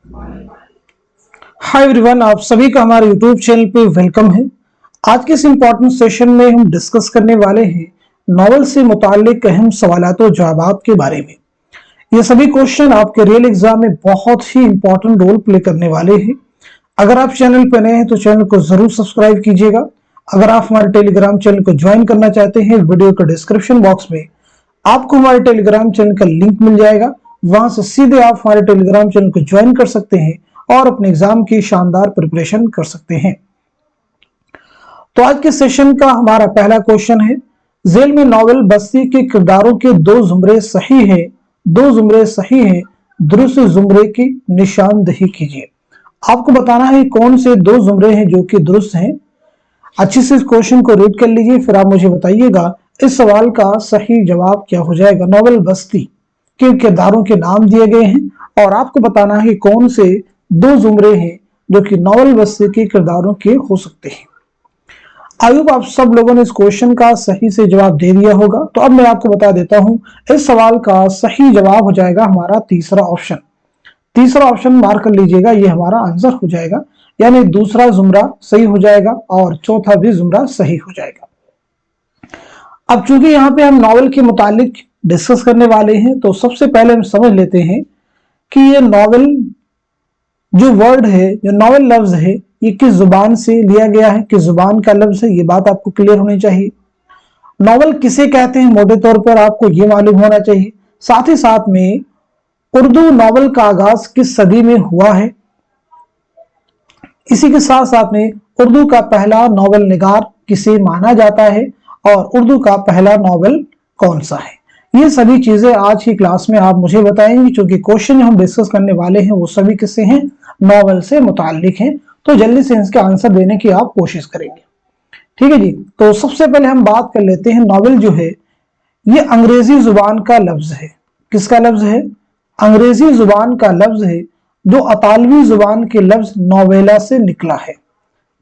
Hi everyone, आप सभी का हमारे यूट्यूब चैनल पे वेलकम है। आज के इस इम्पोर्टेंट सेशन में हम डिस्कस करने वाले हैं नॉवल से मुताल्लिक अहम सवालात और जवाबात के बारे में। ये सभी क्वेश्चन आपके रियल एग्जाम में बहुत ही इंपॉर्टेंट रोल प्ले करने वाले हैं। अगर आप चैनल पर नए हैं तो चैनल को जरूर सब्सक्राइब कीजिएगा। अगर आप हमारे टेलीग्राम चैनल को ज्वाइन करना चाहते हैं, वीडियो के डिस्क्रिप्शन बॉक्स में आपको हमारे टेलीग्राम चैनल का लिंक मिल जाएगा। वहां से सीधे आप हमारे टेलीग्राम चैनल को ज्वाइन कर सकते हैं और अपने एग्जाम की शानदार प्रिपरेशन कर सकते हैं। तो आज के सेशन का हमारा पहला क्वेश्चन है, जेल में नॉवल बस्ती के किरदारों के दो जुमरे सही है, दुरुस्त जुमरे की निशानदेही कीजिए। आपको बताना है कौन से दो जुमरे हैं जो कि दुरुस्त हैं। अच्छे से इस क्वेश्चन को रीड कर लीजिए, फिर आप मुझे बताइएगा इस सवाल का सही जवाब क्या हो जाएगा। नॉवल बस्ती के किरदारों के नाम दिए गए हैं और आपको बताना है कौन से दो जुमरे हैं जो कि नॉवल बस्ती के किरदारों के हो सकते हैं। आई होप आप सब लोगों ने इस क्वेश्चन का सही से जवाब दे दिया होगा। तो अब मैं आपको बता देता हूं, इस सवाल का सही जवाब हो जाएगा हमारा तीसरा ऑप्शन। तीसरा ऑप्शन मार्क कर लीजिएगा, ये हमारा आंसर हो जाएगा, यानी दूसरा जुमरा सही हो जाएगा और चौथा भी जुमरा सही हो जाएगा। अब चूंकि यहाँ पे हम नॉवल के मुतालिक डिस्कस करने वाले हैं, तो सबसे पहले हम समझ लेते हैं कि ये नॉवल जो वर्ड है, जो नॉवल लफ्ज है, ये किस जुबान से लिया गया है, किस जुबान का लफ्ज है, ये बात आपको क्लियर होनी चाहिए। नॉवल किसे कहते हैं मोटे तौर पर आपको ये मालूम होना चाहिए। साथ ही साथ में उर्दू नॉवल का आगाज किस सदी में हुआ है, इसी के साथ साथ में उर्दू का पहला नॉवल निगार किसे माना जाता है और उर्दू का पहला नॉवल कौन सा है। ये सभी चीजें आज की क्लास में आप मुझे बताएंगे, क्योंकि क्वेश्चन जो हम डिस्कस करने वाले हैं वो सभी किससे हैं, नॉवल से मुताल्लिक हैं। तो जल्दी से इसके आंसर देने की आप कोशिश करेंगे, ठीक है जी। तो सबसे पहले हम बात कर लेते हैं, नॉवल जो है ये अंग्रेजी जुबान का लफ्ज है। किसका लफ्ज है? अंग्रेजी जुबान का लफ्ज है, जो अतालवी जुबान के लफ्ज नोवेला से निकला है।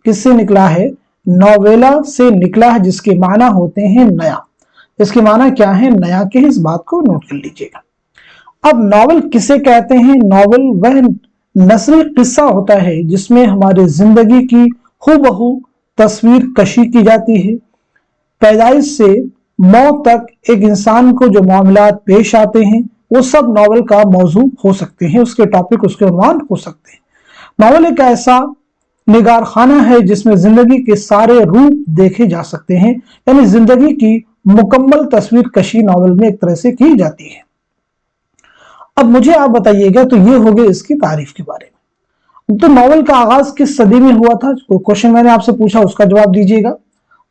किससे निकला है? नोवेला से निकला है, जिसके माना होते हैं नया। इसके माना क्या है? नया के। इस बात को नोट कर लीजिएगा। अब नॉवल किसे कहते हैं? नॉवल वह नस्री किस्सा होता है जिसमें हमारी जिंदगी की हूबहू तस्वीर कशी की जाती है। पैदाइश से मौत तक एक इंसान को जो मामलात पेश आते हैं वो सब नॉवल का मौजू हो सकते हैं, उसके टॉपिक, उसके उन्वान हो सकते हैं। नॉवल एक ऐसा निगार खाना है जिसमें जिंदगी के सारे रूप देखे जा सकते हैं, यानी जिंदगी की मुकम्मल तस्वीर कशी नॉवल में एक तरह से की जाती है। अब मुझे आप बताइएगा, तो ये हो गए इसकी तारीफ के बारे में। तो नॉवल का आगाज किस सदी में हुआ था? क्वेश्चन मैंने आपसे पूछा, उसका जवाब दीजिएगा।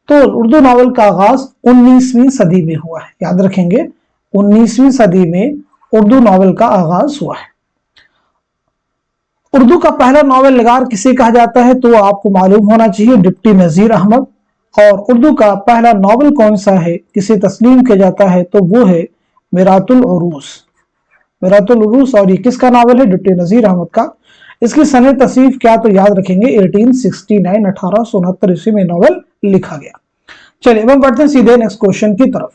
तो उर्दू नॉवल का आगाज 19वीं सदी में हुआ है। याद रखेंगे, 19वीं सदी में उर्दू नॉवल का आगाज हुआ है। उर्दू का पहला नॉवल निगार किसे कहा जाता है? तो आपको मालूम होना चाहिए, डिप्टी नजीर अहमद। और उर्दू का पहला नॉवल कौन सा है, किसे तस्लीम किया जाता है? तो वो है मिरातुल उरूस। और ये किसका नॉवल है? डिप्टी नजीर अहमद का। इसकी सने तस्नीफ क्या? तो याद रखेंगे 1869, 1869 ईस्वी में नॉवल लिखा गया। चलिए अब हम बढ़ते हैं सीधे नेक्स्ट क्वेश्चन की तरफ।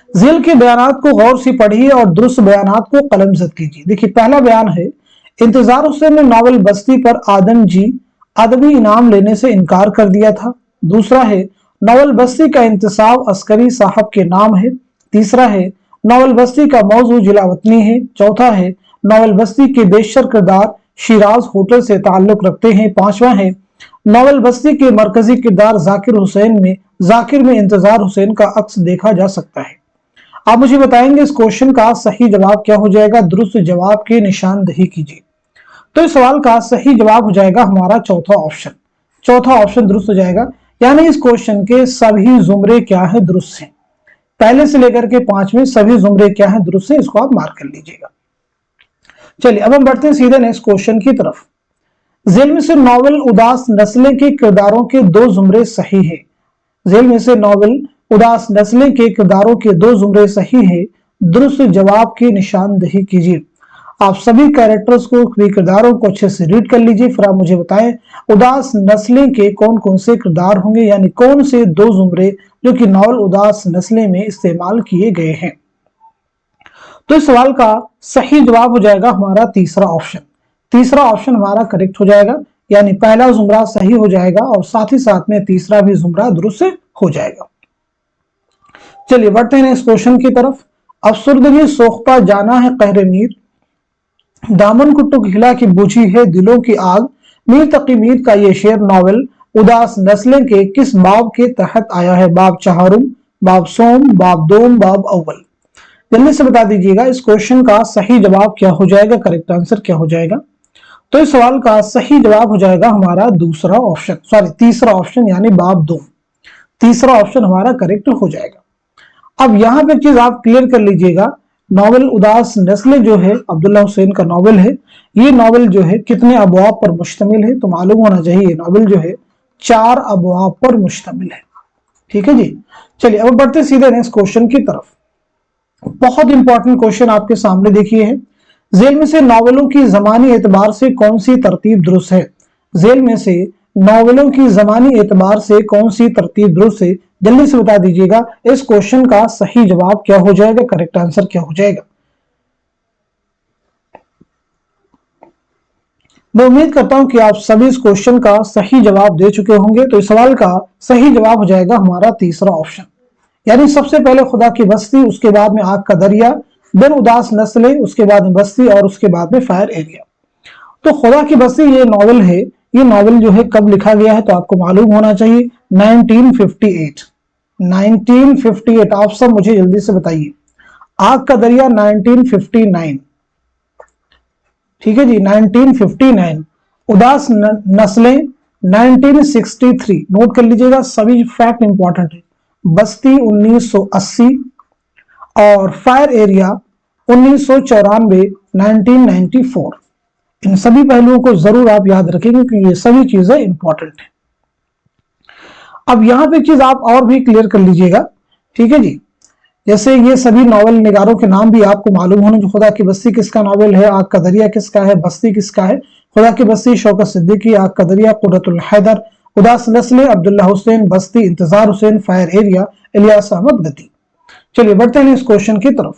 झील के बयानात को गौर से पढ़िए और दुरुस्त बयानात को कलमजद कीजिए। देखिए, पहला बयान है, इंतजार हुसैन ने नॉवल बस्ती पर आदम जी अदबी इनाम लेने से इनकार कर दिया था। दूसरा है, नॉवल बस्ती का इंतसाब अस्करी साहब के नाम है। तीसरा है, नॉवल बस्ती का मौजू जिलावतनी है। चौथा है, नॉवल बस्ती के बेशर किरदार शिराज होटल से ताल्लुक रखते हैं। पांचवा है, नॉवल बस्ती के मरकजी किरदार जाकिर में इंतजार हुसैन का अक्स देखा जा सकता है। आप मुझे बताएंगे इस क्वेश्चन का सही जवाब क्या हो जाएगा। दुरुस्त जवाब की निशानदेही कीजिए। तो इस सवाल का सही जवाब हो जाएगा हमारा चौथा ऑप्शन। चौथा ऑप्शन दुरुस्त हो जाएगा, यानी इस क्वेश्चन के सभी जुमरे क्या है? दुरुस्त हैं। पहले से लेकर के 5 में सभी जुमरे क्या है? दुरुस्त हैं। इसको आप मार्क कर लीजिएगा। चलिए अब हम बढ़ते हैं सीधे नेक्स्ट क्वेश्चन की तरफ। जेल में से नॉवल उदास नस्लें के किरदारों के दो जुमरे सही है। जेल में से नॉवल उदास नस्लें के किरदारों के दो जुमरे सही है। दुरुस्त जवाब की निशानदेही कीजिए। आप सभी कैरेक्टर्स को, किरदारों को अच्छे से रीड कर लीजिए, फिर आप मुझे बताएं उदास नस्लें के कौन कौन से किरदार होंगे, यानी कौन से दो जुमरे जो कि नॉवल उदास नस्लें में इस्तेमाल किए गए हैं। तो इस सवाल का सही जवाब हो जाएगा हमारा तीसरा ऑप्शन। तीसरा ऑप्शन हमारा करेक्ट हो जाएगा, यानी पहला जुमरा सही हो जाएगा और साथ ही साथ में तीसरा भी जुमरा दुरुस्त हो जाएगा। चलिए बढ़ते हैं इस क्वेश्चन की तरफ। अफसरदगी सोख्ता जाना है कहरे मीर, दामन कुट्टू खिला की बुझी है दिलों की आग। मीर तकी मीर का ये शेर नॉवेल उदास नस्लें के किस बाब के तहत आया है? बाब चहारुम, बाब सोम, बाब दोम, बाब अव्वल। जल्दी से बता दीजिएगा इस क्वेश्चन का सही जवाब क्या हो जाएगा, करेक्ट आंसर क्या हो जाएगा। तो इस सवाल का सही जवाब हो जाएगा हमारा दूसरा ऑप्शन, सॉरी तीसरा ऑप्शन, यानी बाब दोम। तीसरा ऑप्शन हमारा करेक्ट हो जाएगा। अब यहां पे चीज आप क्लियर कर लीजिएगा, नॉवेल उदास नस्लें जो है अब्दुल्ला हुसैन का नॉवेल है, ये नॉवेल जो है कितने अबवाब पर मुश्तमिल है? तो मालूम होना चाहिए ये नॉवेल जो है 4 अबवाब पर मुश्तमिल है। ठीक है जी। चलिए अब बढ़ते सीधे नेक्स्ट क्वेश्चन की तरफ। बहुत इंपॉर्टेंट क्वेश्चन आपके सामने देखिए है, जेल में से नॉवेलों की जमानी एतबार से कौन सी तरतीब दुरुस्त है? जेल में से नॉवेलों की जमानी एतबार से कौन सी तरतीब दुरुस्त है? जल्दी से बता दीजिएगा इस क्वेश्चन का सही जवाब क्या हो जाएगा, करेक्ट आंसर क्या हो जाएगा। मैं उम्मीद करता हूं कि आप सभी इस क्वेश्चन का सही जवाब दे चुके होंगे। तो इस सवाल का सही जवाब हो जाएगा हमारा तीसरा ऑप्शन, यानी सबसे पहले खुदा की बस्ती, उसके बाद में आग का दरिया, देन उदास नस्लें, उसके बाद में बस्ती और उसके बाद में फायर एरिया। तो खुदा की बस्ती ये नॉवेल है, ये नॉवेल जो है कब लिखा गया है? तो आपको मालूम होना चाहिए 1958। 1958 आप सब मुझे जल्दी से बताइए। आग का दरिया 1959, ठीक है जी 1959। उदास नस्लें 1963, नोट कर लीजिएगा सभी फैक्ट इंपॉर्टेंट है। बस्ती 1980 और फायर एरिया 1994, 1994। इन सभी पहलुओं को जरूर आप याद रखेंगे क्योंकि ये सभी चीजें इंपॉर्टेंट है। अब यहां पे चीज आप और भी क्लियर कर लीजिएगा, ठीक है जी। जैसे ये सभी नॉवेल निगारों के नाम भी आपको मालूम होने, जो खुदा की बस्ती किसका नॉवेल है, आग का दरिया किसका है, बस्ती किसका है? खुदा की बस्ती शौकत सिद्दीकी, आग का दरिया कुर्रतुल हैदर, उदास नस्लें अब्दुल्ला हुसैन, बस्ती इंतजार हुसैन, फायर एरिया इलियास अहमद गती। चलिए बढ़ते हैं इस क्वेश्चन की तरफ।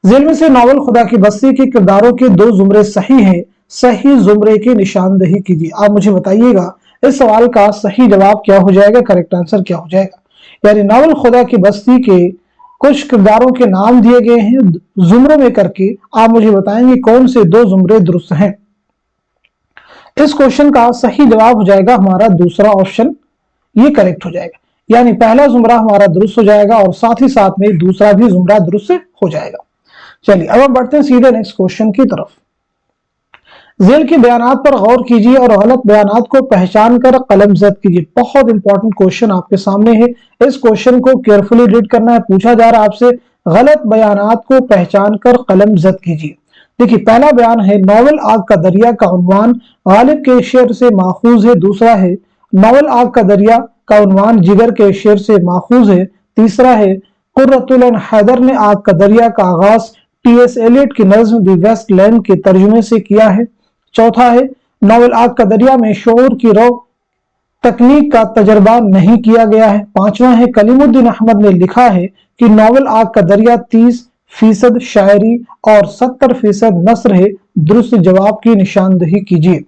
जेल में से नॉवेल खुदा की बस्ती के किरदारों के 2 जुमरे सही हैं, सही जुमरे की निशानदेही कीजिए। आप मुझे बताइएगा इस सवाल का सही जवाब क्या हो जाएगा, करेक्ट आंसर क्या हो जाएगा। यानी नॉवेल खुदा की बस्ती के कुछ किरदारों के नाम दिए गए हैं जुमरों में करके, आप मुझे बताएंगे कौन से 2 जुमरे दुरुस्त हैं। इस क्वेश्चन का सही जवाब हो जाएगा हमारा दूसरा ऑप्शन, ये करेक्ट हो जाएगा। यानी पहला जुमरा हमारा दुरुस्त हो जाएगा और साथ ही साथ में दूसरा भी जुमरा दुरुस्त हो जाएगा। चलिए अब हम बढ़ते हैं सीधे नेक्स्ट क्वेश्चन की तरफ। जेल के बयानात पर गौर कीजिए और गलत बयानात को पहचान कर कलम जद कीजिए। बहुत इंपॉर्टेंट क्वेश्चन आपके सामने है, इस क्वेश्चन को केयरफुली रीड करना है। पूछा जा रहा है आपसे गलत बयानात को पहचान कर कलम जद कीजिए। देखिए पहला बयान है नॉवेल आग का दरिया का उन्वान गालिब के शेर से माखूज है। दूसरा है नॉवेल आग का दरिया का उन्वान जिगर के शेर से माखूज है। तीसरा है कुर्रतुल हैदर ने आग का दरिया का आगाज टी.एस. एलियट की नज्म द वेस्ट लैंड के तर्जुमे से किया है। चौथा है नॉवेल आग का दरिया में शऊर की रो तकनीक का तजर्बा नहीं किया गया है। पांचवा है कलीमुद्दीन अहमद ने लिखा है कि नॉवेल आग का दरिया 30% शायरी और 70% नस्र है। दुरुस्त जवाब की निशानदेही कीजिए।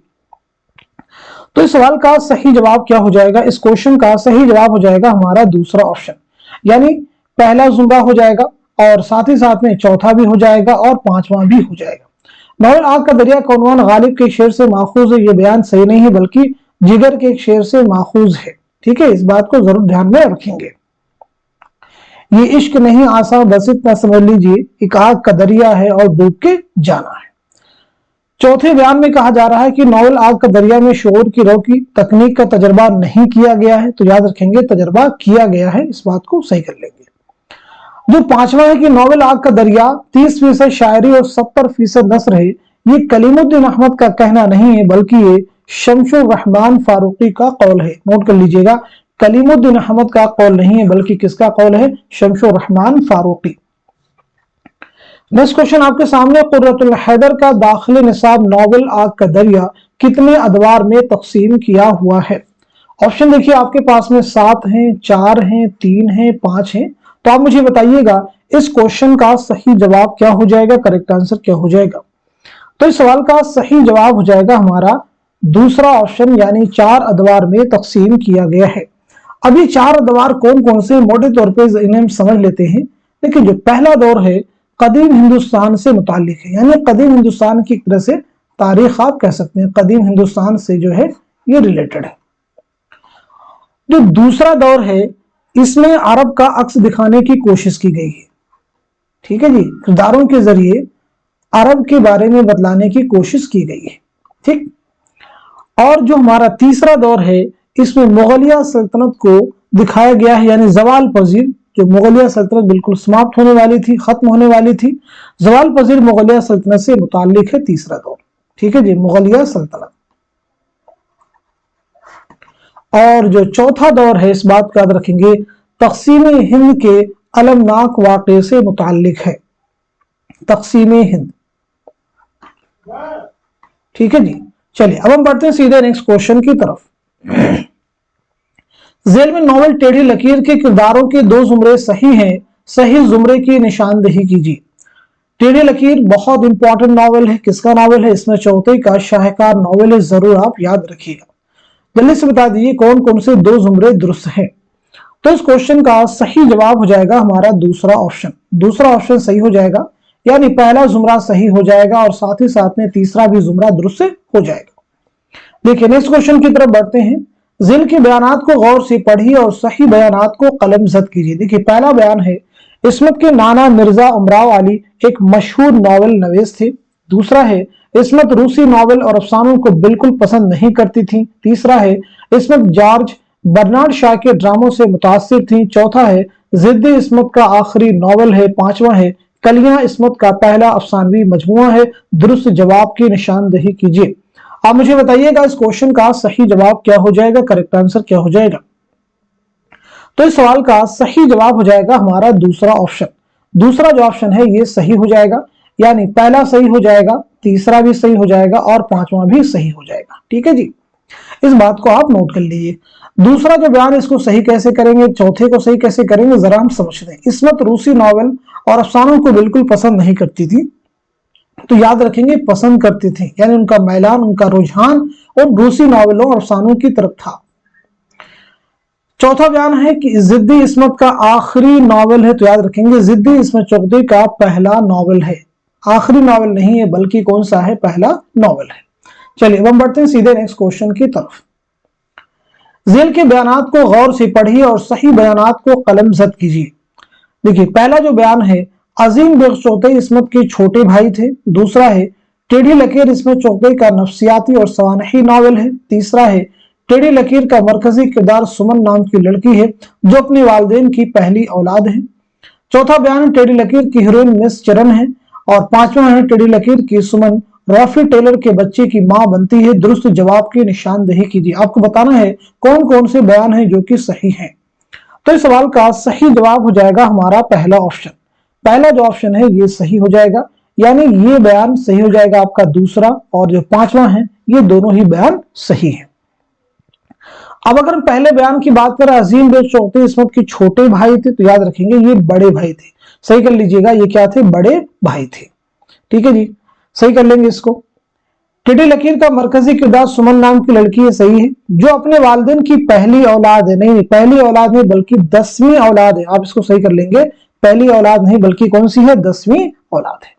तो इस सवाल का सही जवाब क्या हो जाएगा? इस क्वेश्चन का सही जवाब हो जाएगा हमारा दूसरा ऑप्शन, यानी पहला जुमरा हो जाएगा और साथ ही साथ में चौथा भी हो जाएगा और पांचवा भी हो जाएगा। नॉवेल आग का दरिया का उन्वान गालिब के शेर से माखूज है, ये बयान सही नहीं है बल्कि जिगर के एक शेर से माखूज है। ठीक है, इस बात को जरूर ध्यान में रखेंगे। ये इश्क नहीं आसान बस इतना समझ लीजिए, एक आग का दरिया है और डूब के जाना है। चौथे बयान में कहा जा रहा है कि नॉवेल आग का दरिया में शऊर की रो की तकनीक का तजर्बा नहीं किया गया है, तो याद रखेंगे तजर्बा किया गया है, इस बात को सही कर लेंगे। जो पांचवा है कि नॉवेल आग का दरिया 30% शायरी और 70% नस्र है, ये कलीमुद्दीन अहमद का कहना नहीं है बल्कि ये शमशुर रहमान फारूकी का कौल है। नोट कर लीजिएगा, कलीमुद्दीन अहमद का कौल नहीं है बल्कि किसका कौल है? शमशुर रहमान फारूकी। नेक्स्ट क्वेश्चन आपके सामने, कुर्रतुल हैदर का दाखिल निसाब नॉवेल आग का दरिया कितने अदवार में तकसीम किया हुआ है? ऑप्शन देखिए आपके पास में 7 हैं, 4 हैं, 3 हैं, 5 हैं। तो आप मुझे बताइएगा इस क्वेश्चन का सही जवाब क्या हो जाएगा, करेक्ट आंसर क्या हो जाएगा। तो इस सवाल का सही जवाब हो जाएगा हमारा दूसरा ऑप्शन, यानी 4 अदवार में तकसीम किया गया है। अब ये 4 अदवार कौन कौन से, मोटे तौर पे इन्हें हम समझ लेते हैं। देखिए, जो पहला दौर है कदीम हिंदुस्तान से मुताल्लिक है, यानी कदीम हिंदुस्तान की एक तरह से तारीख आप कह सकते हैं, कदीम हिंदुस्तान से जो है ये रिलेटेड है। जो दूसरा दौर है इसमें अरब का अक्स दिखाने की कोशिश की गई है, ठीक है जी, किरदारों के जरिए अरब के बारे में बतलाने की कोशिश की गई है, ठीक। और जो हमारा तीसरा दौर है इसमें मुगलिया सल्तनत को दिखाया गया है, यानी जवाल पजीर, जो मुगलिया सल्तनत बिल्कुल समाप्त होने वाली थी, खत्म होने वाली थी, जवाल पजीर मुगलिया सल्तनत से मुताल्लिक है तीसरा दौर, ठीक है जी, मुगलिया सल्तनत। और जो चौथा दौर है, इस बात का याद रखेंगे, तकसीम हिंद के अलमनाक वाक़े से मुताल्लिक है, तकसीम हिंद, ठीक है जी। चलिए अब हम बढ़ते हैं सीधे नेक्स्ट क्वेश्चन की तरफ। जेल में नॉवल टेढ़ी लकीर के किरदारों के 2 जुमरे सही हैं, सही जुमरे की निशानदेही कीजिए। टेढ़ी लकीर बहुत इंपॉर्टेंट नॉवल है, किसका नॉवल है, इसमें चौथे का शाहकार नॉवल है, जरूर आप याद रखिएगा। जल्दी से बता दीजिए कौन कौन से 2 जुमरे दुरुस्त हैं। तो इस क्वेश्चन का सही जवाब हो जाएगा हमारा दूसरा ऑप्शन, दूसरा ऑप्शन सही हो जाएगा, यानी पहला जुमरा सही हो जाएगा और साथ ही साथ में तीसरा भी जुमरा दुरुस्त हो जाएगा। देखिए नेक्स्ट क्वेश्चन की तरफ बढ़ते हैं। जिल के बयानात को गौर से पढ़िए और सही बयानात को कलमजद कीजिए। देखिए पहला बयान है, इस्मत के नाना मिर्जा उमराव अली एक मशहूर नॉवल नवीस थे। दूसरा है, इस्मत रूसी नॉवल और अफसानों को बिल्कुल पसंद नहीं करती थी। तीसरा है, इस्मत जॉर्ज बर्नार्ड शॉ के ड्रामों से मुतासिर थी। चौथा है, जिद्दी इस्मत का आखिरी नॉवल है। पांचवा है, कलियां इस्मत का पहला अफसानवी मजमुआ है। दुरुस्त जवाब की निशानदेही कीजिए। आप मुझे बताइएगा इस क्वेश्चन का सही जवाब क्या हो जाएगा, करेक्ट आंसर क्या हो जाएगा। तो इस सवाल का सही जवाब हो जाएगा हमारा दूसरा ऑप्शन। दूसरा जो ऑप्शन है ये सही हो जाएगा, यानी पहला सही हो जाएगा, तीसरा भी सही हो जाएगा और पांचवा भी सही हो जाएगा, ठीक है जी। इस बात को आप नोट कर लीजिए। दूसरा जो बयान, इसको सही कैसे करेंगे, चौथे को सही कैसे करेंगे, जरा हम समझते हैं। इस्मत रूसी नॉवल और अफसानों को बिल्कुल पसंद नहीं करती थी, तो याद रखेंगे पसंद करती थी, यानी उनका मैलान, उनका रुझान उन रूसी नॉवलों और अफसानों की तरफ था। चौथा बयान है कि जिद्दी इस्मत का आखिरी नॉवल है, तो याद रखेंगे जिद्दी इस्मत चौधरी का पहला नॉवल है, आखिरी नॉवल नहीं है बल्कि कौन सा है, पहला नॉवल है। चलिए अब हम बढ़ते हैं सीधे नेक्स्ट क्वेश्चन की तरफ। जेल के बयानात को गौर से पढ़िए और सही बयानात को कलमजद कीजिए। देखिए पहला जो बयान है, अजीम बेग चौधरी इस्मत के छोटे भाई थे। दूसरा है, टेढ़ी लकीर इस्मत चौधरी का नफ्सियाती और सवानही नॉवल है। तीसरा है, टेढ़ी लकीर का मरकजी किरदार सुमन नाम की लड़की है जो अपने वालिदैन की पहली औलाद है। चौथा बयान, टेढ़ी लकीर की हीरोइन मिस चरण है। और पांचवा है, टेढ़ी लकीर की सुमन रॉफी टेलर के बच्चे की मां बनती है। दुरुस्त जवाब की निशानदेही कीजिए। आपको बताना है कौन कौन से बयान है जो कि सही है। तो इस सवाल का सही जवाब हो जाएगा हमारा पहला ऑप्शन। पहला जो ऑप्शन है ये सही हो जाएगा, यानी ये बयान सही हो जाएगा आपका दूसरा, और जो पांचवा है ये दोनों ही बयान सही है। अब अगर हम पहले बयान की बात करें, अजीम बेग चौधरी इस्मत के छोटे भाई थे, तो याद रखेंगे ये बड़े भाई थे, सही कर लीजिएगा, ये क्या थे, बड़े भाई थे, ठीक है जी, सही कर लेंगे इसको। टेढ़ी लकीर का मरकजी किरदार सुमन नाम की लड़की है, सही है, जो अपने वालिदैन की पहली औलाद है, नहीं पहली औलाद नहीं बल्कि 10वीं औलाद है, आप इसको सही कर लेंगे, पहली औलाद नहीं बल्कि कौन सी है, 10वीं औलाद है।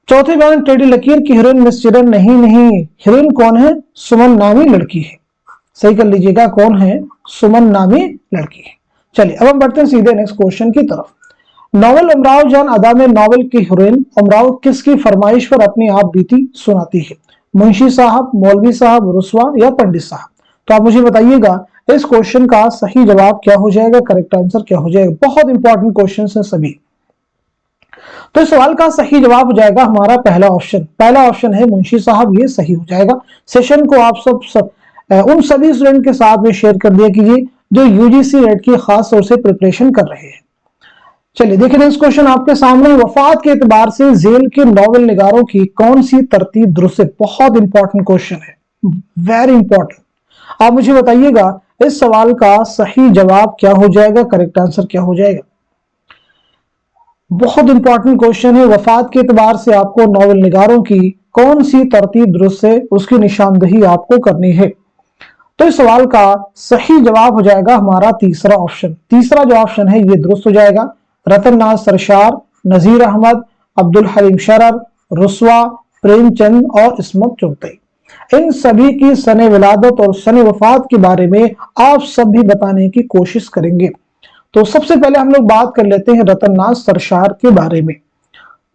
चौथे बयान, टेढ़ी लकीर की हीरोइन मिस चिरन, नहीं हीरोइन कौन है, सुमन नामी लड़की है, सही कर लीजिएगा, कौन है, सुमन नामी लड़की है। चलिए अब हम बढ़ते हैं सीधे नेक्स्ट क्वेश्चन की तरफ। नॉवल उमराव जान अदा में नॉवल की हीरोइन उमराव किसकी फरमाइश पर अपनी आप बीती सुनाती है, मुंशी साहब, मौलवी साहब, रुस्वा या पंडित साहब। तो आप मुझे बताइएगा इस क्वेश्चन का सही जवाब क्या हो जाएगा, करेक्ट आंसर क्या हो जाएगा। बहुत इंपॉर्टेंट क्वेश्चन है सभी। तो इस सवाल का सही जवाब हो जाएगा हमारा पहला ऑप्शन। पहला ऑप्शन है मुंशी साहब, ये सही हो जाएगा। सेशन को आप सब उन सभी स्टूडेंट के साथ में शेयर कर दिया कीजिए जो यूजीसी नेट की खास तौर से प्रिपरेशन कर रहे हैं। चलिए देखिए नेक्स्ट क्वेश्चन आपके सामने, वफात के एतबार से जेल के नॉवल निगारों की कौन सी तरतीब दुरुस्त है। बहुत इंपॉर्टेंट क्वेश्चन है, वेरी इंपॉर्टेंट। आप मुझे बताइएगा इस सवाल का सही जवाब क्या हो जाएगा, करेक्ट आंसर क्या हो जाएगा। बहुत इंपॉर्टेंट क्वेश्चन है, वफात के एतबार से आपको नॉवल निगारों की कौन सी तरतीब दुरुस्त है, उसकी निशानदही आपको करनी है। तो इस सवाल का सही जवाब हो जाएगा हमारा तीसरा ऑप्शन। तीसरा जो ऑप्शन है ये दुरुस्त हो जाएगा। रतन नाज सरशार, नजीर अहमद, अब्दुल हलीम शरर, रुस्वा, प्रेमचंद और इस्मत चुगताई, इन सभी की सने विलादत और सने वफात के बारे में आप सब भी बताने की कोशिश करेंगे। तो सबसे पहले हम लोग बात कर लेते हैं रतन नाज सरशार के बारे में।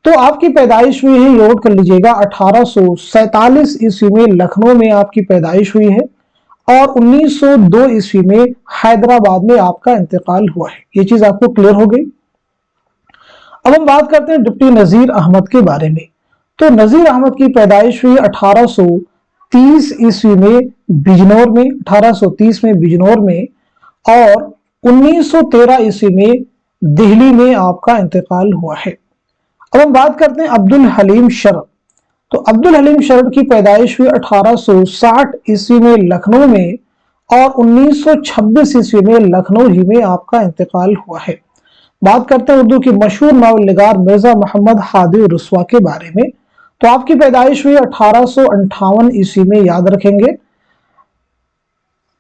तो आपकी पैदाइश हुई है, ये नोट कर लीजिएगा, 1847 ईस्वी में लखनऊ में आपकी पैदाइश हुई है और 1902 ईस्वी में हैदराबाद में आपका इंतकाल हुआ है। ये चीज आपको क्लियर हो गई। अब हम बात करते हैं डिप्टी नजीर अहमद के बारे में। तो नजीर अहमद की पैदाइश हुई 1830 ईस्वी में बिजनौर में, 1830 में बिजनौर में, और 1913 ईस्वी में दिल्ली में आपका इंतकाल हुआ है। अब हम बात करते हैं अब्दुल हलीम शरर। तो अब्दुल हलीम शरर की पैदाइश हुई 1860 ईस्वी में लखनऊ में और 1926 ईस्वी में लखनऊ ही में आपका इंतकाल हुआ है। बात करते हैं उर्दू की मशहूर नावल निगार मिर्जा मोहम्मद हादी रुस्वा के बारे में। तो आपकी पैदाइश हुई 1858 ईस्वी में, याद रखेंगे,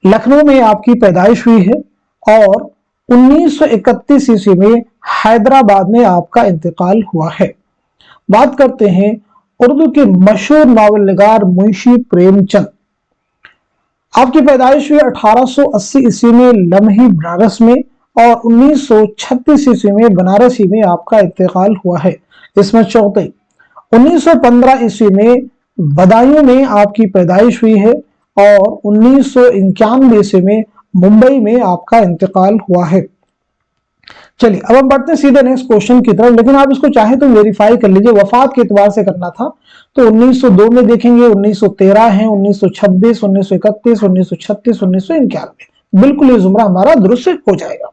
लखनऊ में आपकी पैदाइश हुई है और 1931 ईस्वी में हैदराबाद में आपका इंतकाल हुआ है। बात करते हैं उर्दू के मशहूर नावल निगार मुंशी प्रेमचंद। आपकी पैदाइश हुई 1880 ईस्वी में लम्ही बनारस में और 1936 ईस्वी में बनारस ही में आपका इंतकाल हुआ है। इसमें चौथी 1915 ईस्वी में बदायूं में आपकी पैदाइश हुई है और 1991 ईस्वी में मुंबई में आपका इंतकाल हुआ है। चलिए अब हम बढ़ते हैं सीधे नेक्स्ट क्वेश्चन की तरफ, लेकिन आप इसको चाहे तो वेरीफाई कर लीजिए, वफात के एतबार से करना था। तो 1902 में देखेंगे, 1913 है, 1926, 1931, 1936, 1991, बिल्कुल ये जुमरा हमारा दुरुस्त हो जाएगा।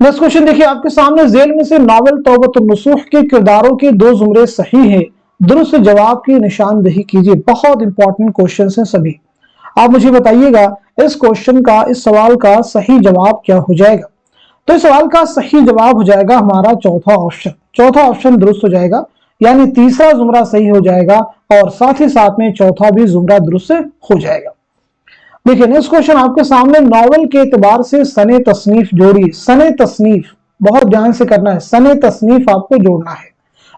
नेक्स्ट क्वेश्चन देखिए आपके सामने, जेल में से नावल तौबतुन नसूह के किरदारों के दो जुमरे सही हैं, दुरुस्त जवाब की निशानदही कीजिए। बहुत इंपॉर्टेंट क्वेश्चन हैं सभी। आप मुझे बताइएगा इस क्वेश्चन का, इस सवाल का सही जवाब क्या हो जाएगा। तो इस सवाल का सही जवाब हो जाएगा हमारा चौथा ऑप्शन। चौथा ऑप्शन दुरुस्त हो जाएगा, यानी तीसरा जुमरा सही हो जाएगा और साथ ही साथ में चौथा भी जुमरा दुरुस्त हो जाएगा। देखिए नेक्स्ट क्वेश्चन आपके सामने, नॉवल के एतबार से सने तसनीफ जोड़िए। सने तसनीफ बहुत ध्यान से करना है, सने तसनीफ आपको जोड़ना है।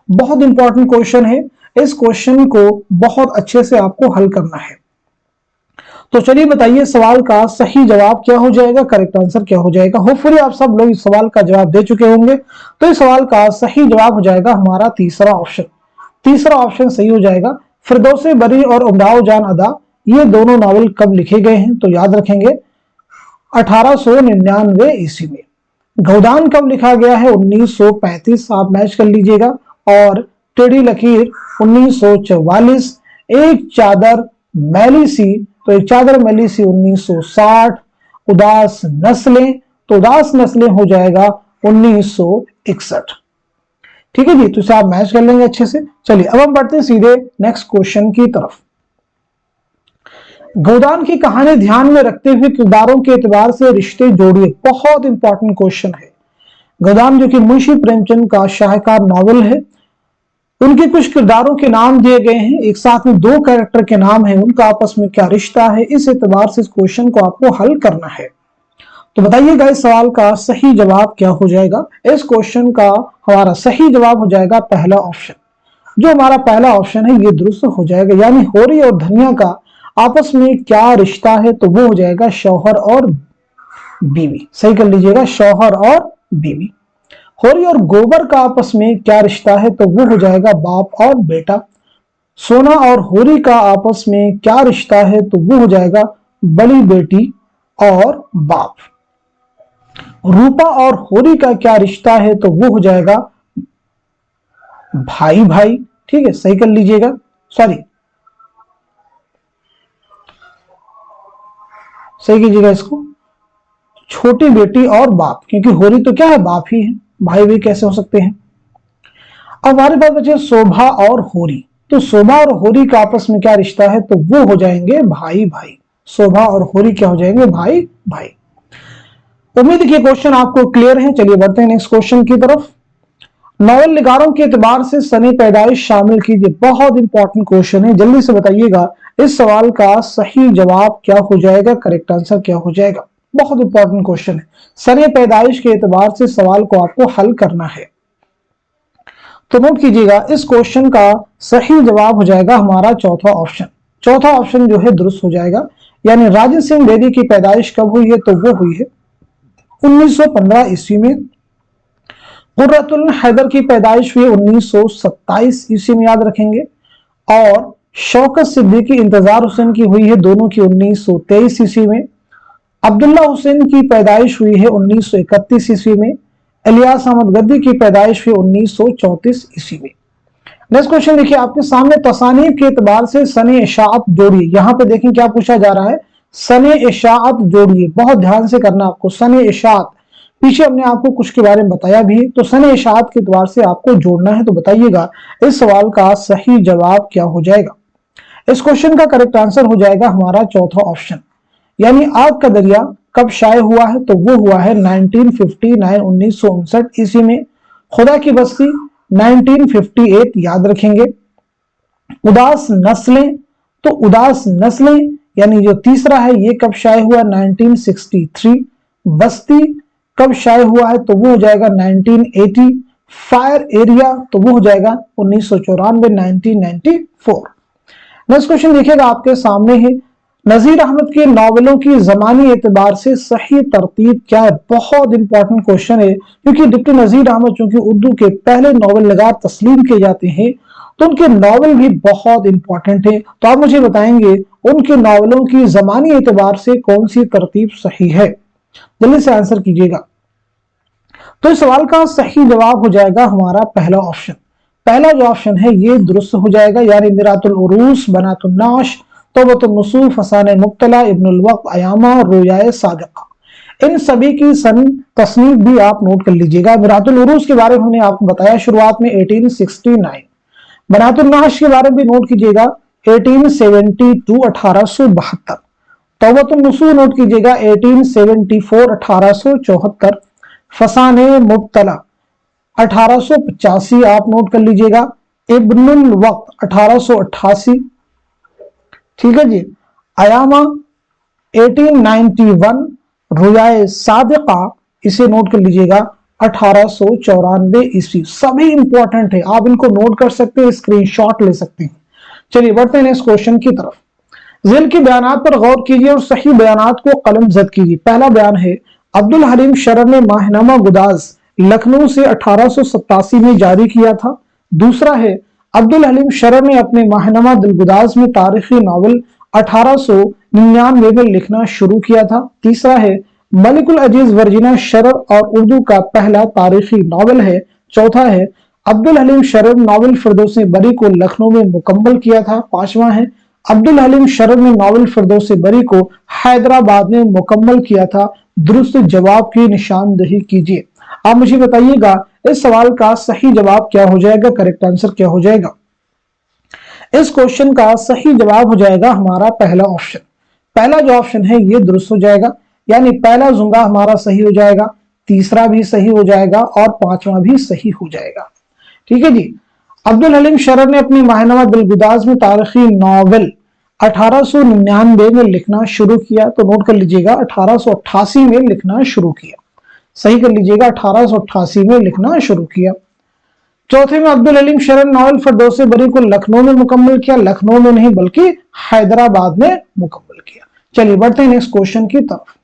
बहुत इंपॉर्टेंट क्वेश्चन है, इस क्वेश्चन को बहुत अच्छे से आपको हल करना है। तो चलिए बताइए सवाल का सही जवाब क्या हो जाएगा, करेक्ट आंसर क्या हो जाएगा। होपफुली आप सब लोग इस सवाल का जवाब दे चुके होंगे। तो इस सवाल का सही जवाब हो जाएगा हमारा तीसरा ऑप्शन। तीसरा ऑप्शन सही हो जाएगा। फिरदौसे बरी और उमराव जान अदा, ये दोनों नावल कब लिखे गए हैं, तो याद रखेंगे 1899 ईस्वी में। गोदान कब लिखा गया है, 1935, आप मैच कर लीजिएगा। और टेढ़ी लकीर 1944। एक चादर मैली सी, तो एक चादर मैली सी 1960। उदास नस्लें, तो उदास नस्लें हो जाएगा 1961। ठीक है जी, तो इसे आप मैच कर लेंगे अच्छे से। चलिए अब हम बढ़ते हैं सीधे नेक्स्ट क्वेश्चन की तरफ। गोदान की कहानी ध्यान में रखते हुए किरदारों के एतबार से रिश्ते जोड़िए। बहुत इंपॉर्टेंट क्वेश्चन है। गोदान जो कि मुंशी प्रेमचंद का शाहकार नॉवल है, उनके कुछ किरदारों के नाम दिए गए हैं, एक साथ में दो कैरेक्टर के नाम है, उनका आपस में क्या रिश्ता है, इस एतबार से इस क्वेश्चन को आपको हल करना है। तो बताइएगा इस सवाल का सही जवाब क्या हो जाएगा। इस क्वेश्चन का हमारा सही जवाब हो जाएगा पहला ऑप्शन। जो हमारा पहला ऑप्शन है ये दुरुस्त हो जाएगा, यानी होरी और धनिया का आपस में क्या रिश्ता है, तो वो हो जाएगा शौहर और बीवी। सही कर लीजिएगा, शौहर और बीवी। होरी और गोबर का आपस में क्या रिश्ता है, तो वो हो जाएगा बाप और बेटा। सोना और होरी का आपस में क्या रिश्ता है, तो वो हो जाएगा बड़ी बेटी और बाप। रूपा और होरी का क्या रिश्ता है, तो वो हो जाएगा भाई भाई। ठीक है, सही कर लीजिएगा, सॉरी सही कीजिएगा इसको, छोटी बेटी और बाप, क्योंकि होरी तो क्या है, बाप ही है, भाई भी कैसे हो सकते हैं। अब हमारे पास बचे शोभा और होरी। तो शोभा और होरी का आपस में क्या रिश्ता है, तो वो हो जाएंगे भाई भाई। शोभा और होरी क्या हो जाएंगे, भाई भाई। उम्मीद है कि क्वेश्चन आपको क्लियर है। चलिए बढ़ते हैं नेक्स्ट क्वेश्चन की तरफ। नॉवल निगारों के एतबार से सने पैदाइश शामिल कीजिए। बहुत इंपॉर्टेंट क्वेश्चन है, जल्दी से बताइएगा इस सवाल का सही जवाब क्या हो जाएगा, करेक्ट आंसर क्या हो जाएगा। बहुत इंपॉर्टेंट क्वेश्चन है, सने पैदाइश के एतबार से सवाल को आपको हल करना है। तो नोट कीजिएगा इस क्वेश्चन का सही जवाब हो जाएगा हमारा चौथा ऑप्शन। चौथा ऑप्शन जो है दुरुस्त हो जाएगा, यानी राजेंद्र सिंह बेदी की पैदाइश कब हुई है, तो वो हुई है 1915 ईस्वी में। कुर्रतुल हैदर की पैदाइश हुई 1927 ईस्वी में, याद रखेंगे। और शौकत सिद्दीकी इंतजार हुसैन की हुई है दोनों की 1923 ईस्वी में। अब्दुल्ला हुसैन की पैदाइश हुई है 1931 ईस्वी में। इलियास अहमद गद्दी की पैदाइश हुई 1934 ईस्वी में। नेक्स्ट क्वेश्चन देखिए आपके सामने, तसानीफ के एतबार से सने इशाअत जोड़िए। यहां पे देखें क्या पूछा जा रहा है, सने इशाअत जोड़िए। बहुत ध्यान से करना आपको, सने इशाअत, पीछे हमने आपको कुछ के बारे में बताया भी, तो सने इशाअत के एतबार से आपको जोड़ना है। तो बताइएगा इस सवाल का सही जवाब क्या हो जाएगा। इस क्वेश्चन का करेक्ट आंसर हो जाएगा हमारा चौथा ऑप्शन, यानी आग का दरिया कब शाये हुआ है, तो वो हुआ है 1959 ईस्वी में। खुदा की बस्ती 1958, याद रखेंगे। उदास नस्लें, तो उदास नस्लें यानी जो तीसरा है ये कब शाये हुआ, 1963। बस्ती कब शाये हुआ है, तो वो हो जाएगा 1980। फायर एरिया तो वो हो जाएगा 1994, 1994। नेक्स्ट क्वेश्चन देखिएगा आपके सामने है, नजीर अहमद के नॉवेलों की जमानी एतबार से सही तरतीब क्या है। बहुत इंपॉर्टेंट क्वेश्चन है, क्योंकि डिप्टी नजीर अहमद चूंकि उर्दू के पहले नॉवल नगार तस्लीम किए जाते हैं, तो उनके नॉवल भी बहुत इंपॉर्टेंट है। तो आप मुझे बताएंगे उनके नॉवलों की जमानी एतबार से कौन सी तरतीब सही है, जल्दी से आंसर कीजिएगा। तो इस सवाल का सही जवाब हो जाएगा हमारा पहला ऑप्शन। पहला जो ऑप्शन है ये दुरुस्त हो जाएगा, यानी मिरातुल उरूस, बनातुन नाश, तौबतुन नुसूह, फसाने मुब्तला, इब्नुल वक्त, अयामा, रोयाए सादिका, इन सभी की सन तस्नीफ भी आप नोट कर लीजिएगा। मिरातुल उरूस के बारे में हमने आपको बताया शुरुआत में 1869। बनातुन नाश के बारे में भी नोट कीजिएगा 1872, 1872। तौबतुन नुसूह नोट कीजिएगा 1874, 1874। फसाने मुब्तला 1885 आप नोट कर लीजिएगा। इब्नुल वक्त 1888, ठीक है जी। अयामा 1891, रुयाए सादिका इसे नोट कर लीजिएगा 1894 ईस्वी। सभी इंपॉर्टेंट है, आप इनको नोट कर सकते हैं, स्क्रीनशॉट ले सकते हैं। चलिए बढ़ते हैं नेक्स्ट क्वेश्चन की तरफ। ज़िल के बयानात पर गौर कीजिए और सही बयानात को कलमजद कीजिए। पहला बयान है, अब्दुल हलीम शरर ने माहनामा गुदाज लखनऊ से 1887 में जारी किया था। दूसरा है, अब्दुल हलीम शरर ने अपने माहनामा दिलगुदाज में तारीखी नावल 1899 में लिखना शुरू किया था। तीसरा है, मलिकुल अजीज वर्जिना शरर और उर्दू का पहला तारीखी नावल है। चौथा है, अब्दुल हलीम शरर नावल फिरदौस बरी को लखनऊ में मुकम्मल किया था। पांचवा है, अब्दुल हलीम शरर ने नावल फिरदौस बरी को हैदराबाद में मुकम्मल किया था। दुरुस्त जवाब की निशानदही कीजिए। आप मुझे बताइएगा इस सवाल का सही जवाब क्या हो जाएगा, करेक्ट आंसर क्या हो जाएगा। इस क्वेश्चन का सही जवाब हो जाएगा हमारा पहला ऑप्शन। पहला जो ऑप्शन है ये दुरुस्त हो जाएगा, यानी पहला जुमला हमारा सही हो जाएगा, तीसरा भी सही हो जाएगा और पांचवा भी सही हो जाएगा। ठीक है जी। अब्दुल हलीम शरर ने अपनी माहनामा दिलगुदाज में तारीखी नावल 1899 में लिखना शुरू किया। तो नोट कर लीजिएगा 1888 में लिखना शुरू किया, सही कर लीजिएगा 1888 में लिखना शुरू किया। चौथे में, अब्दुल हलीम शरर नावल फिरदौस बरी को लखनऊ में मुकम्मल किया। लखनऊ में नहीं बल्कि हैदराबाद में मुकम्मल किया। चलिए बढ़ते हैं नेक्स्ट क्वेश्चन की तरफ।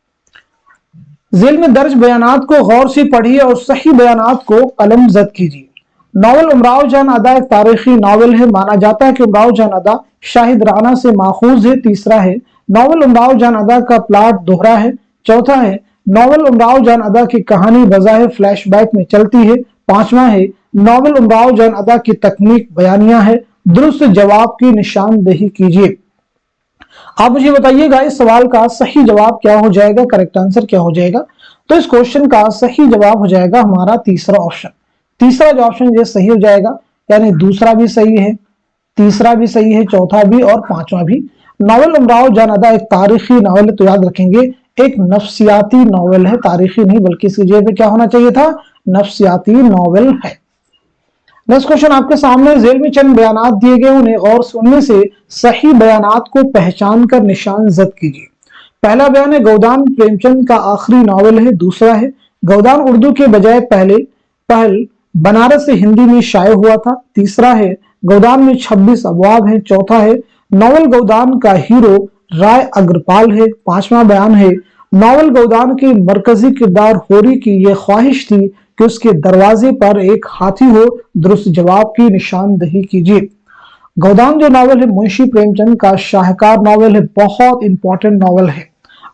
ज़िल में दर्ज बयानात को गौर से पढ़िए और सही बयानात को कलमजद कीजिए। नावल उमराव जान अदा एक तारीखी नावल है। माना जाता है कि उमराव जान अदा शाहिद राना से माखूज है। तीसरा है, नावल उमराव जान अदा का प्लॉट दोहरा है। चौथा है, नावल उमराव जान अदा की कहानी बज़ाहिर फ्लैशबैक में चलती है। पांचवा है, नावल उमराव जान अदा की तकनीक बयानिया है। दुरुस्त जवाब की निशानदेही कीजिए। आप मुझे बताइएगा इस सवाल का सही जवाब क्या हो जाएगा, करेक्ट आंसर क्या हो जाएगा। तो इस क्वेश्चन का सही जवाब हो जाएगा हमारा तीसरा ऑप्शन। तीसरा जो ऑप्शन ये सही हो जाएगा, यानी दूसरा भी सही है, तीसरा भी सही है, चौथा भी और पांचवा भी। नावल उमराव जान अदा एक तारीखी नावल है, तो याद रखेंगे एक नफ्सियाती नावल है, तारीखी नहीं बल्कि इसकी जगह पे क्या होना चाहिए था, नफ्सियाती नावल है। नेक्स्ट क्वेश्चन आपके सामने, जेल में चंद बयानात दिए गए, उन्हें गौर से उनमें से सही बयानात को पहचान कर निशान जद कीजिए। पहला बयान है गोदान प्रेमचंद का आखिरी नॉवल है। दूसरा है गोदान उर्दू के बजाय पहल बनारस से हिंदी में शाये हुआ था। तीसरा है गोदान में 26 अबवाब है। चौथा है नॉवल गोदान का हीरो राय अग्रपाल है। पांचवा बयान है नॉवल गोदान के मरकजी किरदार होरी की यह ख्वाहिश थी कि उसके दरवाजे पर एक हाथी हो। दुरुस्त जवाब की निशानदही कीजिए। गोदान जो नॉवल है मुंशी प्रेमचंद का शाहकार नॉवल है, बहुत इंपॉर्टेंट नॉवल है।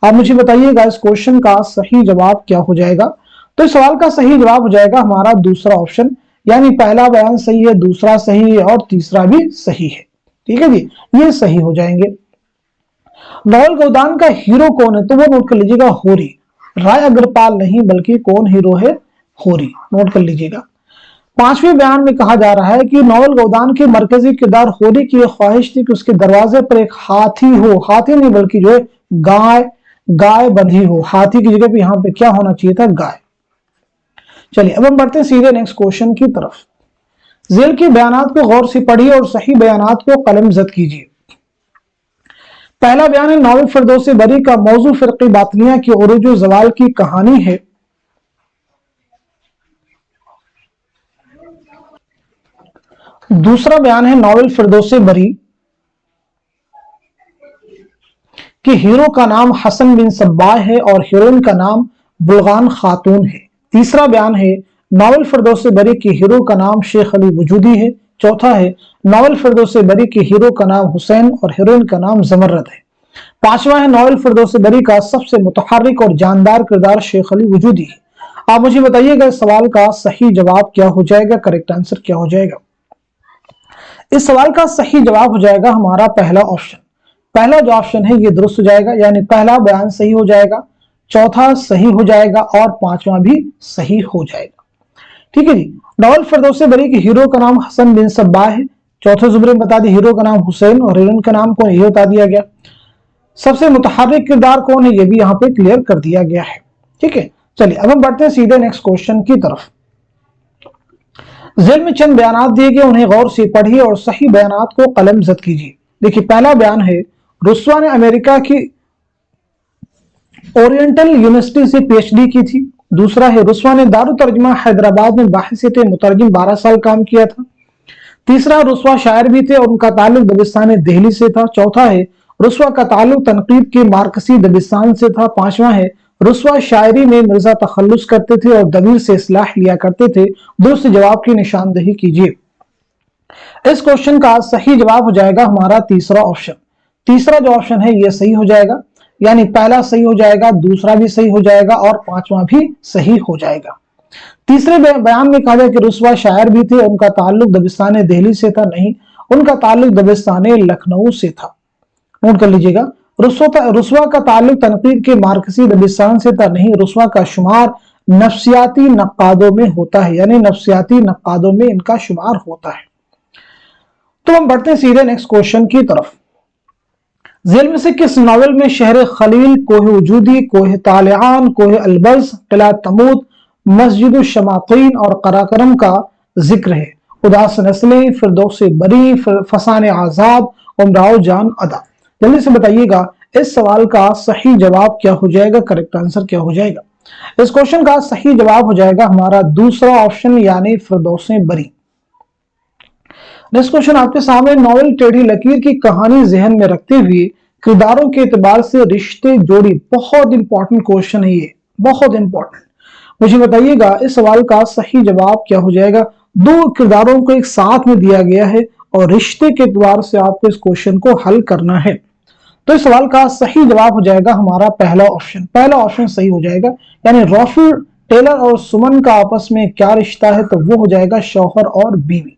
आप मुझे बताइएगा इस क्वेश्चन का सही जवाब क्या हो जाएगा। तो इस सवाल का सही जवाब हो जाएगा हमारा दूसरा ऑप्शन, यानी पहला बयान सही है, दूसरा सही है और तीसरा भी सही है। ठीक है जी, ये सही हो जाएंगे। नॉवल गोदान का हीरो कौन है, तो वो नोट कर लीजिएगा होरी, राय अग्रपाल नहीं बल्कि कौन हीरो है, होरी, नोट कर लीजिएगा। पांचवें बयान में कहा जा रहा है कि नॉवल गोदान के मरकजी किरदार होरी की ख्वाहिश थी कि उसके दरवाजे पर एक हाथी हो, हाथी नहीं बल्कि जो है गाय बंधी हो। हाथी की जगह पे यहां पे क्या होना चाहिए था, गाय। चलिए अब हम बढ़ते हैं सीधे नेक्स्ट क्वेश्चन की तरफ। जेल के बयानात को गौर से पढ़िए और सही बयानात को कलमजद कीजिए। पहला बयान है नॉवल फिरदौस बरी का मौजू फिरकी बातिनिया की उरूज व ज़वाल की कहानी है। दूसरा बयान है नॉवल फिरदौस बरी कि हीरो का नाम हसन बिन सब्बाह है और हीरोइन का नाम बुलगान खातून है। तीसरा बयान है नॉवल फिरदौस बरी की हीरो का नाम शेख अली वजूदी है। चौथा है नॉवल फिरदौस बरी की हीरो का नाम हुसैन और हीरोइन का नाम जमर्रद है। पांचवा है नॉवल फिरदौस बरी का सबसे मुतहर्रिक और जानदार किरदार शेख अली वजूदी है। आप मुझे बताइएगा इस सवाल का सही जवाब क्या हो जाएगा, करेक्ट आंसर क्या हो जाएगा। इस सवाल का सही जवाब हो जाएगा हमारा पहला ऑप्शन। पहला जो ऑप्शन है ये दुरुस्त हो जाएगा, यानी पहला बयान सही हो जाएगा, चौथा सही हो जाएगा और पांचवा भी सही हो जाएगा। ठीक है जी। नॉवल फिरदौस बरी के हीरो का नाम हसन बिन सब्बाह है। चौथे जुमरे में बता दिया हीरो का नाम हुसैन और हीरोइन का नाम कौन, ये बता दिया गया। सबसे मुतहर्रिक किरदार कौन है, ये भी यहाँ पे क्लियर कर दिया गया है। ठीक है, चलिए अब हम बढ़ते हैं सीधे नेक्स्ट क्वेश्चन की तरफ। जेल में चंद बयानात दिए गए, उन्हें गौर से पढ़िए और सही बयानात को कलमजद कीजिए। देखिए पहला बयान है रुस्वा ने अमेरिका की ओरिएंटल यूनिवर्सिटी से पीएचडी की थी। दूसरा है रुस्वा ने दारुल तर्जुमा हैदराबाद में बाहिसियत मुतरजिम 12 साल काम किया था। तीसरा रुस्वा शायर भी थे और उनका ताल्लुक दबिस्तान दिल्ली से था। चौथा है रुस्वा का ताल्लुक तनकीद के मार्कसी दबिस्तान से था। पांचवा है रुस्वा शायरी में मिर्जा तखल्लुस करते थे और दबीर से इस्लाह लिया करते थे। दुरुस्त जवाब की निशानदही कीजिए। इस क्वेश्चन का सही जवाब हो जाएगा हमारा तीसरा ऑप्शन। तीसरा जो ऑप्शन है ये सही हो जाएगा, यानी पहला सही हो जाएगा, दूसरा भी सही हो जाएगा और पांचवा भी सही हो जाएगा। तीसरे बयान में कहा जाए कि रुस्वा शायर भी थे, उनका ताल्लुक दबिस्तान दिल्ली से था, नहीं, उनका ताल्लुक दबिस्तान लखनऊ से था। नोट कर लीजिएगा, रुस्वा का ताल्लुक तनकीद के मार्कसी दबिस्तान से था, नहीं, रुस्वा का शुमार नफ्सियाती नक्कादों में होता है, यानी नफ्सियाती नक्कादों में इनका शुमार होता है। तो हम बढ़ते हैं सीधे नेक्स्ट क्वेश्चन की तरफ। जेल में से किस नॉवल में शहर खलील, कोह वजूदी, कोह तालिआन, कोह अलबर्ज, किला तमूद, मस्जिद शमातीन और कराकरम का जिक्र है? उदास नस्लें, फिरदौस बरी, फसान आजाद, उमराव जान अदा। जल्दी से बताइएगा इस सवाल का सही जवाब क्या हो जाएगा, करेक्ट आंसर क्या हो जाएगा। इस क्वेश्चन का सही जवाब हो जाएगा हमारा दूसरा ऑप्शन, यानी फिरदौस बरी। नेक्स्ट क्वेश्चन आपके सामने, नॉवल टेढ़ी लकीर की कहानी जहन में रखते हुए किरदारों के एतबार से रिश्ते जोड़ी। बहुत इंपॉर्टेंट क्वेश्चन है ये, बहुत इंपॉर्टेंट। मुझे बताइएगा इस सवाल का सही जवाब क्या हो जाएगा। दो किरदारों को एक साथ में दिया गया है और रिश्ते के एतबार से आपको इस क्वेश्चन को हल करना है। तो इस सवाल का सही जवाब हो जाएगा हमारा पहला ऑप्शन। पहला ऑप्शन सही हो जाएगा, यानी रॉफी टेलर और सुमन का आपस में क्या रिश्ता है, तो वो हो जाएगा शौहर और बीवी।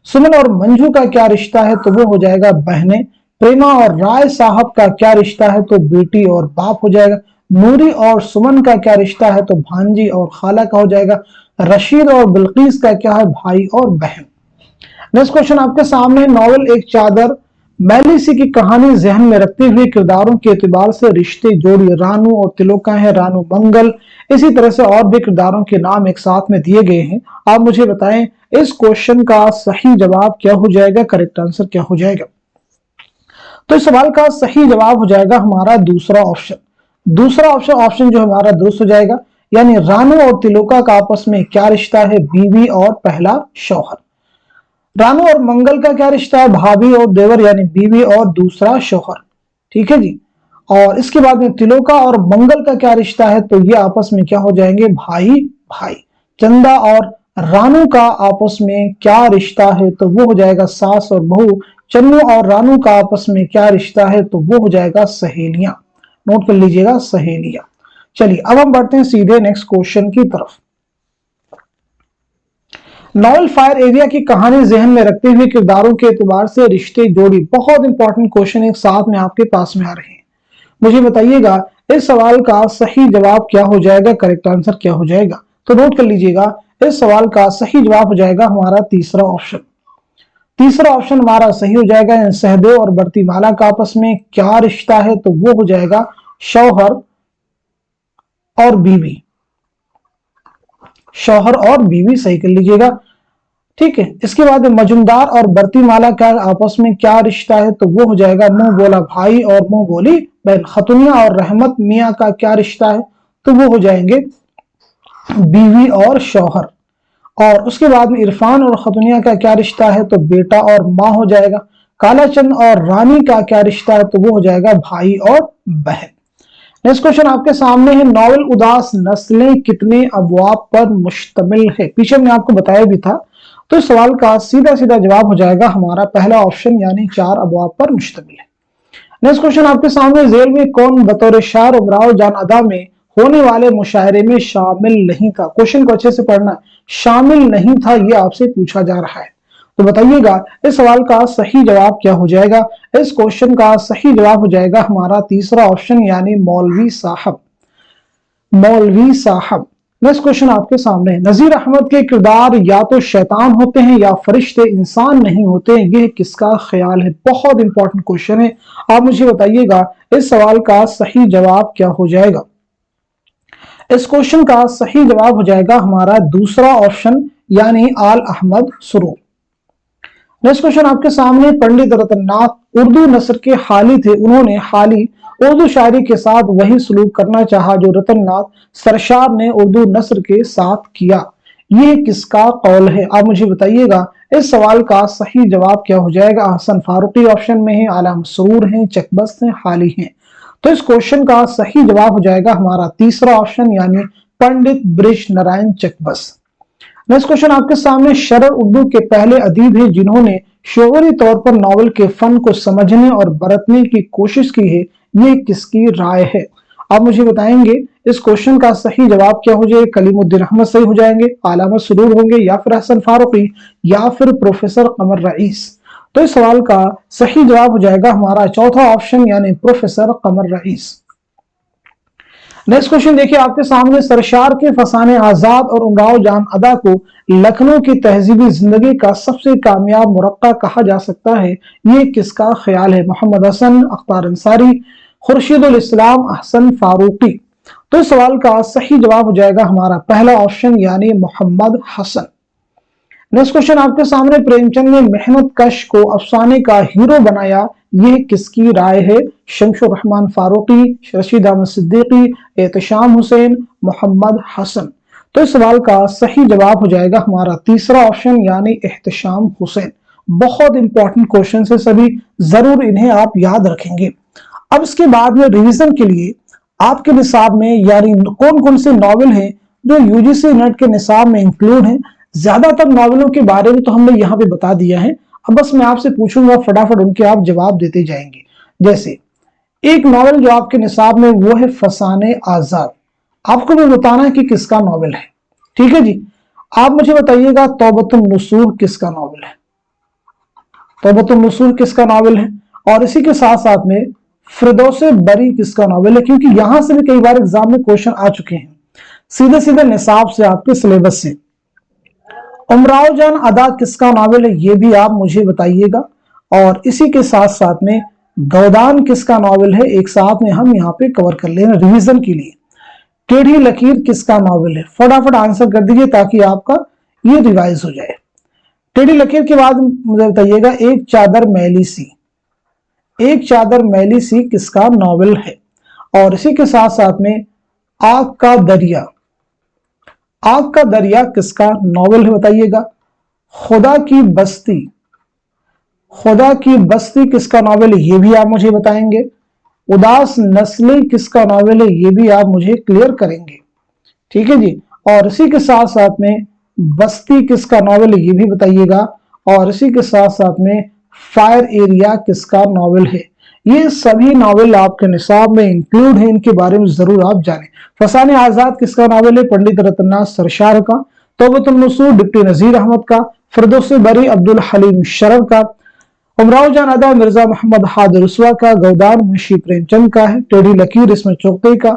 सुमन और मंजू का क्या रिश्ता है, तो वो हो जाएगा बहनें। प्रेमा और राय साहब का क्या रिश्ता है, तो बेटी और बाप हो जाएगा। नूरी और सुमन का क्या रिश्ता है, तो भांजी और खाला का हो जाएगा। रशीद और बिल्किस का क्या है, भाई और बहन। नेक्स्ट क्वेश्चन आपके सामने, नॉवल एक चादर मैलिसी की कहानी जहन में रखते हुए किरदारों के एतबार से रिश्ते जोड़िए। रानू और तिलोका है, रानू मंगल, इसी तरह से और भी किरदारों के नाम एक साथ में दिए गए हैं। आप मुझे बताएं इस क्वेश्चन का सही जवाब क्या हो जाएगा, करेक्ट आंसर क्या हो जाएगा। तो इस सवाल का सही जवाब हो जाएगा हमारा दूसरा ऑप्शन। दूसरा ऑप्शन जो हमारा दुरुस्त हो जाएगा, यानी रानू और तिलोका का आपस में क्या रिश्ता है, बीवी और पहला शौहर। रानू और मंगल का क्या रिश्ता है, भाभी और देवर, यानी बीवी और दूसरा शौहर। ठीक है जी। और इसके बाद में तिलोका और मंगल का क्या रिश्ता है, तो ये आपस में क्या हो जाएंगे, भाई भाई। चंदा और रानू का आपस में क्या रिश्ता है, तो वो हो जाएगा सास और बहू। चन्नू और रानू का आपस में क्या रिश्ता है, तो वो हो जाएगा सहेलियां। नोट कर लीजिएगा, सहेलियां। चलिए अब हम बढ़ते हैं सीधे नेक्स्ट क्वेश्चन की तरफ। नॉवल फायर एरिया की कहानी जहन में रखते हुए किरदारों के एतबार से रिश्ते जोड़ी। बहुत इंपॉर्टेंट क्वेश्चन एक साथ में आपके पास में आ रहे हैं। मुझे बताइएगा इस सवाल का सही जवाब क्या हो जाएगा, करेक्ट आंसर क्या हो जाएगा। तो नोट कर लीजिएगा, इस सवाल का सही जवाब हो जाएगा हमारा तीसरा ऑप्शन। तीसरा ऑप्शन हमारा सही हो जाएगा। सहदेव और बरतीमाला का आपस में क्या रिश्ता है, तो वो हो जाएगा शौहर और बीवी। शौहर और बीवी सही कर लीजिएगा। ठीक है। इसके बाद मजुमदार और बरतीमाला का आपस में क्या रिश्ता है, तो वो हो जाएगा मुंह बोला भाई और मुंह बोली बहन। खतुनिया और रहमत मियाँ का क्या रिश्ता है, तो वो हो जाएंगे बीवी और शौहर। और उसके बाद में इरफान और खतुनिया का क्या रिश्ता है, तो बेटा और माँ हो जाएगा। कालाचंद और रानी का क्या रिश्ता है, तो वो हो जाएगा भाई और बहन। नेक्स्ट क्वेश्चन आपके सामने है, नॉवल उदास नस्लें कितने अबवाब पर मुश्तमिल है। पीछे मैंने आपको बताया भी था। तो इस सवाल का सीधा सीधा जवाब हो जाएगा हमारा पहला ऑप्शन, यानी 4 अबवाब पर मुश्तमिल है। नेक्स्ट क्वेश्चन आपके सामने, जेल में कौन बतौर शायर उमराव जान अदा में होने वाले मुशायरे में शामिल नहीं था। क्वेश्चन को अच्छे से पढ़ना, शामिल नहीं था ये आपसे पूछा जा रहा है। तो बताइएगा इस सवाल का सही जवाब क्या हो जाएगा। इस क्वेश्चन का सही जवाब हो जाएगा हमारा तीसरा ऑप्शन, यानी मौलवी साहब। मौलवी साहब। नेक्स्ट क्वेश्चन आपके सामने, नजीर अहमद के किरदार या तो शैतान होते हैं या फरिश्ते इंसान नहीं होते, यह किसका ख्याल है। बहुत इंपॉर्टेंट क्वेश्चन है। आप मुझे बताइएगा इस सवाल का सही जवाब क्या हो जाएगा। इस क्वेश्चन का सही जवाब हो जाएगा हमारा दूसरा ऑप्शन, यानी आल अहमद सुरूर। नेक्स्ट क्वेश्चन आपके सामने, पंडित रतननाथ उर्दू नस्र के हाली थे। उन्होंने हाली उर्दू शायरी के साथ वही सलूक करना चाहा जो रतननाथ सरशार ने उर्दू नस्र के साथ किया। ये किसका कौल है। आप मुझे बताइएगा इस सवाल का सही जवाब क्या हो जाएगा। हसन फारूकी ऑप्शन में है, आला मसरूर है, चकबस्त है, हाली है। तो इस क्वेश्चन का सही जवाब हो जाएगा हमारा तीसरा ऑप्शन, यानी पंडित ब्रिज नारायण चकबस्त। नेक्स्ट क्वेश्चन आपके सामने, शरर उर्दू के पहले अदीब हैं जिन्होंने शोरी तौर पर नावल के फन को समझने और बरतने की कोशिश की है, ये किसकी राय है। आप मुझे बताएंगे इस क्वेश्चन का सही जवाब क्या हो जाएगा। कलीमुद्दीन अहमद सही हो जाएंगे, आलामा सुरूर होंगे, या फिर हसन फारूकी, या फिर प्रोफेसर कमर रईस। तो इस सवाल का सही जवाब हो जाएगा हमारा चौथा ऑप्शन, यानी प्रोफेसर कमर रईस। नेक्स्ट क्वेश्चन देखिए आपके सामने, सरशार के फसाने आजाद और उमराव जान अदा को लखनऊ की तहजीबी जिंदगी का सबसे कामयाब मुरक्का कहा जा सकता है, ये किसका ख्याल है। मोहम्मद हसन, अख्तार अंसारी, खुर्शीदुल इस्लाम, हसन फारूकी। तो इस सवाल का सही जवाब हो जाएगा हमारा पहला ऑप्शन, यानी मोहम्मद हसन। नेक्स्ट क्वेश्चन आपके सामने, प्रेमचंद ने मेहनत कश को अफसाने का हीरो बनाया, ये किसकी राय है। शमशुर रहमान फारूकी, रशीद अहमद सिद्दीकी, एहतशाम हुसैन, मोहम्मद हसन। तो इस सवाल का सही जवाब हो जाएगा हमारा तीसरा ऑप्शन, यानी एहतशाम हुसैन। बहुत इंपॉर्टेंट क्वेश्चन है सभी, जरूर इन्हें आप याद रखेंगे। अब इसके बाद में रिवीजन के लिए आपके निसाब में यानी कौन कौन से नॉवेल हैं जो यूजीसी नेट के निसाब में इंक्लूड हैं। ज्यादातर नॉवेलों के बारे में तो हमने यहाँ पे बता दिया है। अब बस मैं आपसे पूछूंगा, फटाफट उनके आप जवाब देते जाएंगे। जैसे एक नॉवेल जो आपके निसाब में वो है फसाने आजाद। आपको भी बताना है कि किसका नॉवेल है। ठीक है जी। आप मुझे बताइएगा तौबतुन नसूह किसका नॉवेल है। तौबतुन नसूह किसका नॉवेल है। और इसी के साथ साथ में फिरदौसे बरी किसका नॉवेल है, क्योंकि यहां से भी कई बार एग्जाम में क्वेश्चन आ चुके हैं सीधे सीधे निसाब से, आपके सिलेबस से। उमराव जान अदा किसका नॉवेल है, ये भी आप मुझे बताइएगा। और इसी के साथ साथ में गोदान किसका नॉवेल है, एक साथ में हम यहाँ पे कवर कर लेना रिवीजन के लिए। टेढ़ी लकीर किसका नॉवेल है, फटाफट आंसर कर दीजिए ताकि आपका ये रिवाइज हो जाए। टेढ़ी लकीर के बाद मुझे बताइएगा एक चादर मैली सी, एक चादर मैली सी किसका नॉवेल है। और इसी के साथ साथ में आग का दरिया, आग का दरिया किसका नॉवेल है बताइएगा। खुदा की बस्ती, खुदा की बस्ती किसका नॉवेल है, ये भी आप मुझे बताएंगे। उदास नस्लें किसका नॉवेल है, ये भी आप मुझे क्लियर करेंगे, ठीक है जी। और इसी के साथ साथ में बस्ती किसका नॉवेल है, ये भी बताइएगा। और इसी के साथ साथ में फायर एरिया किसका नॉवेल है। ये सभी नॉवेल आपके निसाब में इंक्लूड है, इनके बारे में जरूर आप जानें। फसाने आजाद किसका नॉवेल है, पंडित रतननाथ सरशार का। तौबतुल नसूर डिप्टी नजीर अहमद का। फिरदौस बरी अब्दुल हलीम शरफ का। उमराव जान अदा मिर्जा मोहम्मद हाद रसवा का। गोदान मुंशी प्रेमचंद का है। टेढ़ी लकीर इसमें चौकते का।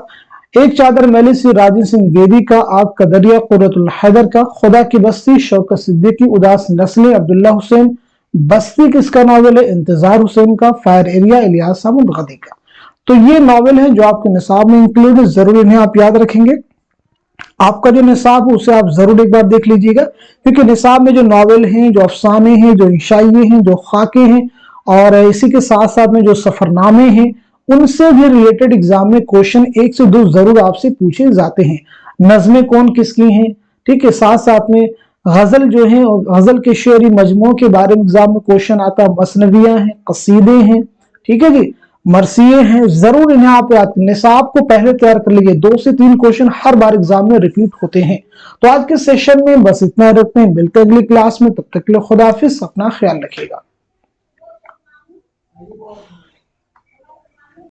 एक चादर मैली सी राजन सिंह बेदी का। आग का दरिया कुर्रतुल हैदर का। खुदा की बस्ती शौकत सिद्दीकी। उदास नस्लें अब्दुल्ला हुसैन। बस्ती किसका नॉवेल है, इंतजार हुसैन का। फायर एरिया इलियास अहमद गदी का। तो ये नॉवेल है जो आपके निसाब में इंक्लूड है, जरूर इन्हें आप याद रखेंगे। आपका जो निसाब है उसे आप जरूर एक बार देख लीजिएगा, क्योंकि निसाब में जो नॉवेल हैं, जो अफसाने हैं, जो इंशाइये हैं, जो खाके हैं, और इसी के साथ साथ में जो सफरनामे हैं, उनसे भी रिलेटेड एग्जाम में क्वेश्चन 1 से 2 जरूर आपसे पूछे जाते हैं। नज़में कौन किसकी हैं, ठीक है। साथ साथ में गजल जो है, गजल के शेरी मजमू के बारे में एग्जाम में क्वेश्चन आता है। मसनवियां हैं, कसीदे हैं, ठीक है जी, मरसिये हैं। जरूर इन्हें आप याद, निसाब को पहले तैयार कर लीजिए। 2 से 3 क्वेश्चन हर बार एग्जाम में रिपीट होते हैं। तो आज के सेशन में बस इतना रखते हैं, मिलते हैं अगली क्लास में। तब तक के लिए खुदा हाफिज, अपना ख्याल रखिएगा।